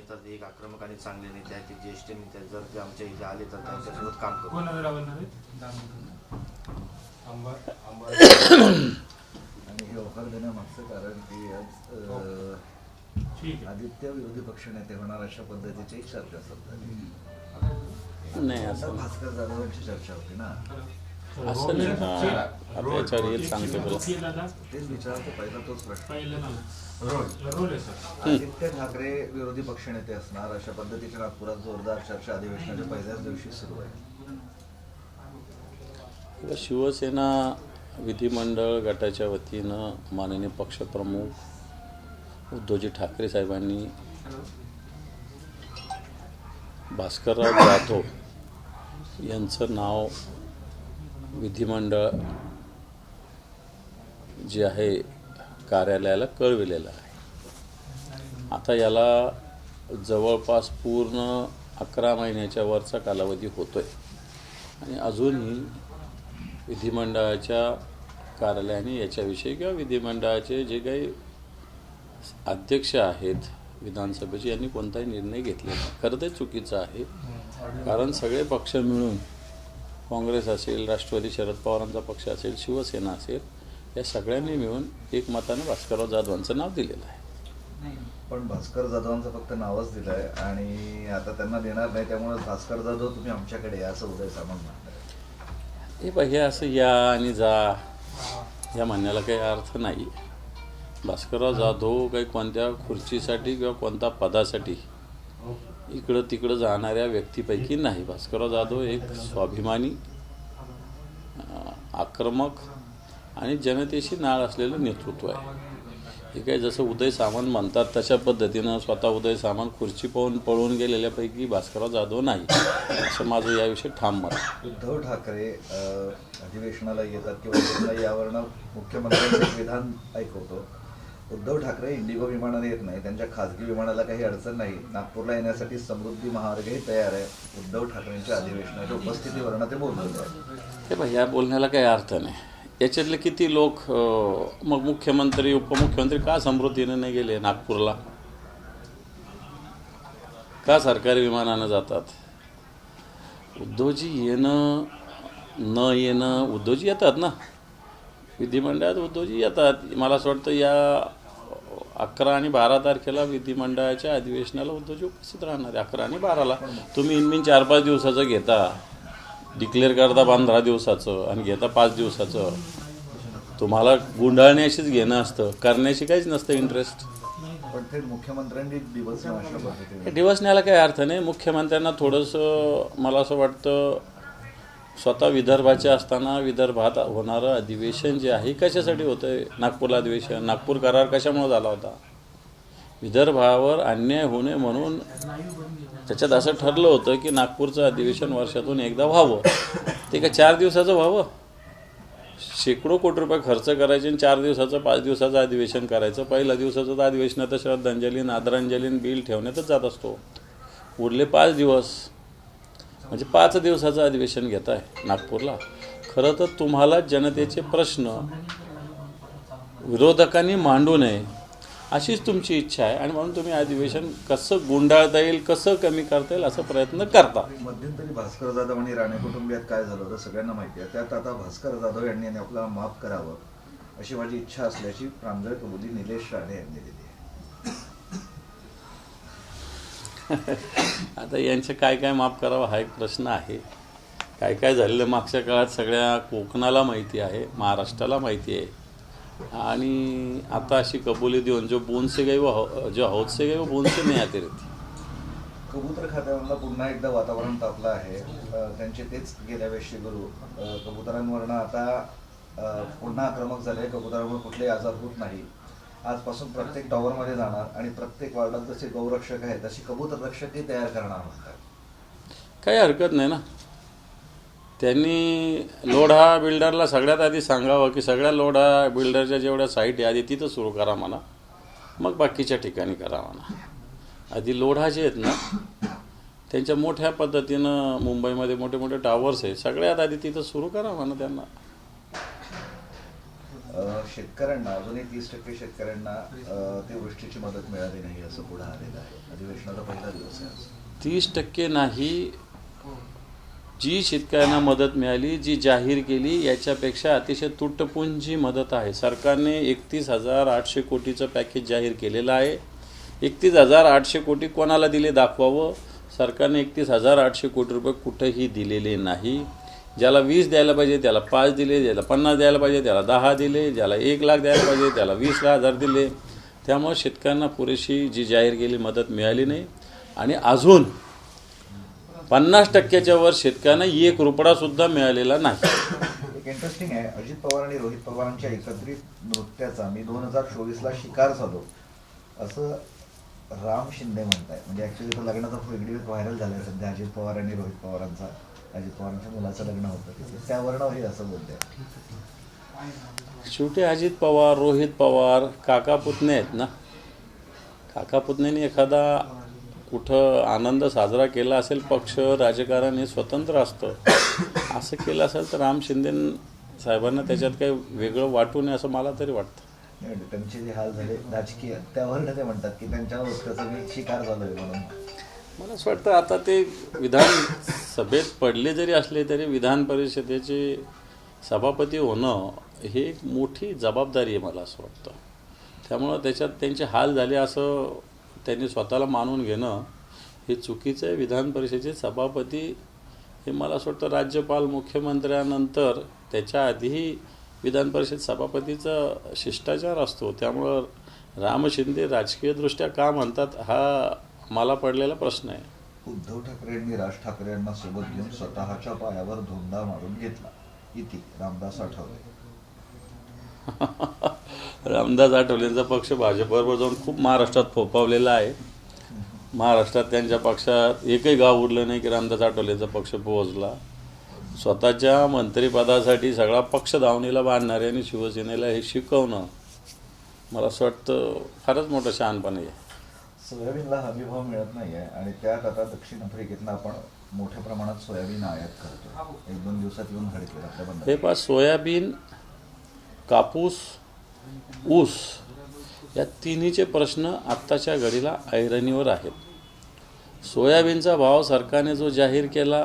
तर ते एक आक्रमक आणि चांगले नेते आहेत, ते ज्येष्ठ नेते आहेत. जर ते आमच्या इथे आले तर त्यांच्यासोबत काम करू. आणि हे ऑफर देण्यामागचं कारण की आज आदित्य विरोधी पक्षनेते होणार अशा पद्धतीची एक चर्चा सध्या नाही असं भास्कर जाधवांची चर्चा होती ना. असं नाही ना, आता याच्यावर हेच सांगतो तुला. तेच विचारायचं पहिला तोच प्रश्न. रोल आहे सर. आदित्य ठाकरे विरोधी पक्षनेते असणार अशा पद्धतीच्या नागपुरात जोरदार चर्चा अधिवेशनाच्या पहिल्याच दिवशी सुरू आहे. शिवसेना विधिमंडळ गटाच्या वतीनं माननीय पक्षप्रमुख उद्धवजी ठाकरे साहेबांनी भास्करराव जाधव यांचं नाव विधिमंडळ जे आहे कार्यालयाला कळविलेलं आहे. आता याला जवळपास पूर्ण 11 महिन्याच्या वरचा कालावधी होतोय आणि अजूनही विधिमंडळाच्या कार्यालयाने याच्याविषयी किंवा विधिमंडळाचे जे काही अध्यक्ष आहेत विधानसभेचे यांनी कोणताही निर्णय घेतलेला नाही. खरं ते चुकीचं आहे, कारण सगळे पक्ष मिळून काँग्रेस असेल, राष्ट्रवादी शरद पवारांचा पक्ष असेल, शिवसेना असेल, या सगळ्यांनी मिळून एकमतानं भास्करराव जाधवांचं नाव दिलेलं आहे. पण भास्कर जाधवांचं फक्त नावच दिलं आहे आणि आता त्यांना देणार नाही, त्यामुळे भास्कर जाधव तुम्ही आमच्याकडे या असं उदय सामंत म्हणताय. हे बघ, हे असं या आणि जा या म्हणण्याला काही अर्थ नाही. भास्करराव जाधव काही कोणत्या खुर्चीसाठी किंवा कोणत्या पदासाठी इकडं तिकडं जाणाऱ्या व्यक्तीपैकी नाही. भास्करराव जाधव एक स्वाभिमानी, आक्रमक आणि जनतेशी नाळ असलेलं नेतृत्व आहे. हे काही जसं उदय सामंत म्हणतात तशा पद्धतीनं स्वतः उदय सामंत खुर्ची पाहून पळून गेलेल्यापैकी भास्करराव जाधव नाही, असं माझं याविषयी ठाम मत. उद्धव ठाकरे अधिवेशनाला येतात किंवा त्यांना यावरनं मुख्यमंत्र्यांचं विधान ऐकवतो. उद्धव ठाकरे इंडिगो विमानाने येत नाही, त्यांच्या खाजगी विमानाला काही अडचण नाही. नागपूरला येण्यासाठी समृद्धी महामार्गही तयार आहे. उद्धव ठाकरेंच्या अधिवेशनाच्या उपस्थितीवरनं ते बोललेले आहेत. हे भाई, या बोलण्याला काही अर्थ नाही. याच्यातले किती लोक मग मुख्यमंत्री उपमुख्यमंत्री का समृद्धीनं नाही गेले नागपूरला? का सरकारी विमानानं जातात? उद्धवजी येणं न येणं, उद्धवजी येतात ना विधिमंडळात, उद्धवजी येतात. मला असं वाटतं या 11 आणि 12 तारखेला विधिमंडळाच्या अधिवेशनाला उद्धवजी उपस्थित राहणार आहे. 11 आणि 12ला तुम्ही इनमिन 4-5 दिवसाचं घेता, डिक्लेअर करता 15 दिवसाचं आणि घेता 5 दिवसाचं. तुम्हाला गुंडाळण्याशीच घेणं असतं, करण्याशी काहीच नसतं इंटरेस्ट. पण ते मुख्यमंत्र्यांनी दिवस अशा पद्धतीने दिवस न्यायला काही अर्थ नाही. मुख्यमंत्र्यांना थोडंसं मला असं वाटतं स्वतः विदर्भाचे असताना विदर्भात होणारं अधिवेशन जे आहे कशासाठी होतं आहे? नागपूरला अधिवेशन, नागपूर करार कशामुळे झाला होता? विदर्भावर अन्याय होऊ नये म्हणून त्याच्यात असं ठरलं होतं की नागपूरचं अधिवेशन वर्षातून एकदा व्हावं. ते काय 4 दिवसाचं व्हावं? शेकडो कोटी रुपये खर्च करायचे आणि 4 दिवसाचं 5 दिवसाचं अधिवेशन करायचं. पहिल्या दिवसाचं तर अधिवेशनात श्रद्धांजली आदरांजली बिल ठेवण्यातच जात असतो. उरले 5 दिवस म्हणजे 5 दिवसाचं अधिवेशन घेत आहे नागपूरला. खरं तर तुम्हाला जनतेचे प्रश्न विरोधकांनी मांडू नये अशीच तुमची इच्छा आहे आणि म्हणून तुम्ही अधिवेशन कसं गुंडाळता येईल, कसं कमी करता येईल असा प्रयत्न करता. मध्यंतरी भास्कर जाधव आणि राणे कुटुंबियात काय झालं होतं सगळ्यांना माहिती आहे. त्यात आता भास्कर जाधव यांनी आपल्याला माफ करावं अशी माझी इच्छा असल्याची प्रांजळ कबुली निलेश राणे यांनी दिली आहे. आता यांचं काय काय माफ करावं हा एक प्रश्न आहे. काय काय झालेलं मागच्या काळात सगळ्या कोकणाला माहिती आहे, महाराष्ट्राला माहिती आहे. आणि आता अशी कबुली देऊन जो बूंद से गई वो जो हौद से गई वो बूंद से नहीं आती रहती. कबूतर खात्यावरनं पुन्हा एकदा वातावरण तापलं आहे. त्यांचे तेच गेल्या वेळी गुरु कबुतरांवरनं आता पुन्हा आक्रमक झाले. कबुतरांवर कुठलेही आजार होत नाही. आजपासून प्रत्येक टॉवरमध्ये जाणार आणि प्रत्येक वार्डात जसे गौरक्षक आहेत तशी कबूतर रक्षकही तयार करणार म्हणतात. काही हरकत नाही ना. त्यांनी लोढा बिल्डरला सगळ्यात आधी सांगावं की सगळ्या लोढा बिल्डरच्या जेवढ्या साईट आहे आधी तिथं सुरू करा म्हणा, मग बाकीच्या ठिकाणी करा म्हणा. आधी लोढा जे आहेत ना त्यांच्या मोठ्या पद्धतीनं मुंबईमध्ये मोठे मोठे टावर्स आहेत, सगळ्यात आधी तिथं सुरू करा म्हणा त्यांना. शेतकऱ्यांना अजूनही 30% शेतकऱ्यांना अतिवृष्टीची मदत मिळाली नाही असं पुढे आलेलं आहे. अधिवेशनाचा पहिला दिवस आहे आज. 30% नाही, जी शेतकऱ्यांना मदत मिळाली, जी जाहीर केली, याच्यापेक्षा अतिशय तुटपुंजी मदत आहे. सरकारने 31,800 कोटीचं पॅकेज जाहीर केलेलं आहे. 31,800 कोटी कोणाला दिले दाखवावं. सरकारने 31,800 कोटी रुपये कुठेही दिलेले नाही. ज्याला 20 द्यायला पाहिजे त्याला 5 दिले, ज्याला 50 द्यायला पाहिजे त्याला 10 दिले, ज्याला 1 लाख द्यायला पाहिजे त्याला 20,000 दिले. त्यामुळे शेतकऱ्यांना पुरेशी जी जाहीर केलेली मदत मिळाली नाही. आणि अजून 50%च्या वर शेतकऱ्यांना 1 रुपयासुद्धा मिळालेला नाही. एक इंटरेस्टिंग आहे, अजित पवार आणि रोहित पवारांच्या एकत्रित नृत्याचा मी 2024ला शिकार झालो असं राम शिंदे म्हणताय. म्हणजे ऍक्च्युली तो लग्नाचा व्हिडिओ व्हायरल झालाय सध्या. अजित पवार आणि रोहित पवारांचा, अजित पवारांच्या मुलाचं लग्न होतं तिथे, त्यावरनं हे असं बोलतंय. शेवटी अजित पवार, रोहित पवार काका पुतणे आहेत ना. काका पुतण्याने एखादा कुठं आनंद साजरा केला असेल, पक्ष राजकारण हे स्वतंत्र असतं, असं केलं असेल तर राम शिंदे साहेबांना त्याच्यात काही वेगळं वाटू नये असं मला तरी वाटतं. त्यांचे जे हाल झाले राजकीय, त्यावरनं ते म्हणतात की त्यांच्या नृत्याचा मी शिकार झालोय म्हणून. मला असं वाटतं आता ते विधानसभेत पडले जरी असले तरी विधान परिषदेचे सभापती होणं हे एक मोठी जबाबदारी आहे मला असं वाटतं. त्यामुळं त्याच्यात त्यांचे हाल झाले असं त्यांनी स्वतःला मानून घेणं हे चुकीचं आहे. विधान परिषदेचे सभापती हे मला असं वाटतं राज्यपाल मुख्यमंत्र्यानंतर त्याच्या आधीही विधान परिषद सभापतीचा शिष्टाचार असतो. त्यामुळं राम शिंदे राजकीयदृष्ट्या का म्हणतात हा मला पडलेला प्रश्न आहे. उद्धव ठाकरेंनी राज ठाकरे यांना सोबत घेऊन स्वतःच्या पायावर धोंडा मारून घेतला. इति रामदास आठवले. रामदास आठवलेंचा पक्ष भाजपबरोबर जाऊन खूप महाराष्ट्रात फोफावलेला आहे. महाराष्ट्रात त्यांच्या पक्षात एकही गाव उरलं नाही की रामदास आठवलेंचा पक्ष पोहोचला. स्वतःच्या मंत्रिपदासाठी सगळा पक्ष दावणीला बांधणारे आणि शिवसेनेला हे शिकवणं मला असं वाटतं फारच मोठं शहाणपण आहे. सोयाबीनला हमीभाव मिळत नाही आहे आणि त्यात आता दक्षिण आफ्रिकेतनं आपण मोठ्या प्रमाणात सोयाबीन आयात करतो. 1-2 दिवसात येऊन घडतील आपल्या बंद. हे पहा, सोयाबीन, कापूस, ऊस या तिन्हीचे प्रश्न आत्ताच्या घडीला ऐरणीवर आहेत. सोयाबीनचा भाव सरकारने जो जाहीर केला,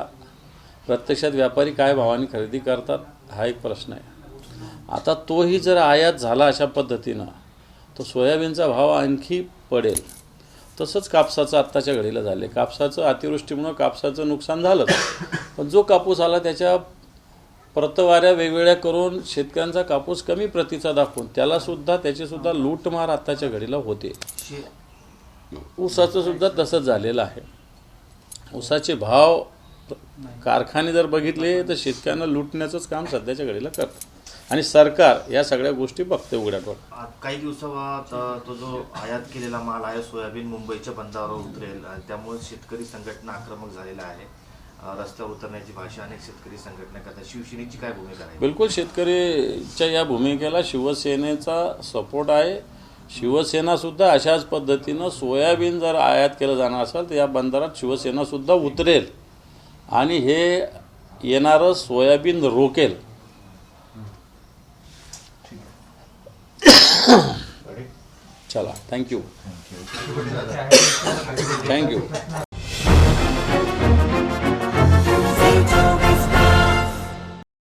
प्रत्यक्षात व्यापारी काय भावाने खरेदी करतात हा एक प्रश्न आहे. आता तोही जर आयात झाला अशा पद्धतीनं तर सोयाबीनचा भाव आणखी पडेल. तसंच कापसाचं आत्ताच्या घडीला झाले. कापसाचं अतिवृष्टीमुळं कापसाचं नुकसान झालं, पण जो कापूस आला त्याच्या प्रतवाऱ्या वेगवेगळ्या करून शेतकऱ्यांचा कापूस कमी प्रतीचा दाखवून त्याचीसुद्धा लूटमार आत्ताच्या घडीला होते. ऊसाचं सुद्धा तसंच झालेलं आहे. ऊसाचे भाव कारखाने जर बघितले तर शेतकऱ्यांना लुटण्याचंच काम सध्याच्या घडीला करतं आणि सरकार या सगळ्या गोष्टी बघते उघड्यावर. काही दिवसात तो जो आयात केलेला माल आहे सोयाबीन मुंबईच्या बंदरावर उतरेल आणि त्यामुळे शेतकरी संघटना आक्रमक झालेला आहे. रस्त्यावर उतरण्याची भाषा अनेक शेतकरी संघटना करतात. शिवसेनेची काय भूमिका आहे? बिलकुल शेतकरीच्या या भूमिकेला शिवसेनेचा सपोर्ट आहे. शिवसेनासुद्धा अशाच पद्धतीनं सोयाबीन जर आयात केलं जाणार असेल तर या बंदरात शिवसेनासुद्धा उतरेल आणि हे येणारं सोयाबीन रोकेल. चला, थँक्यू.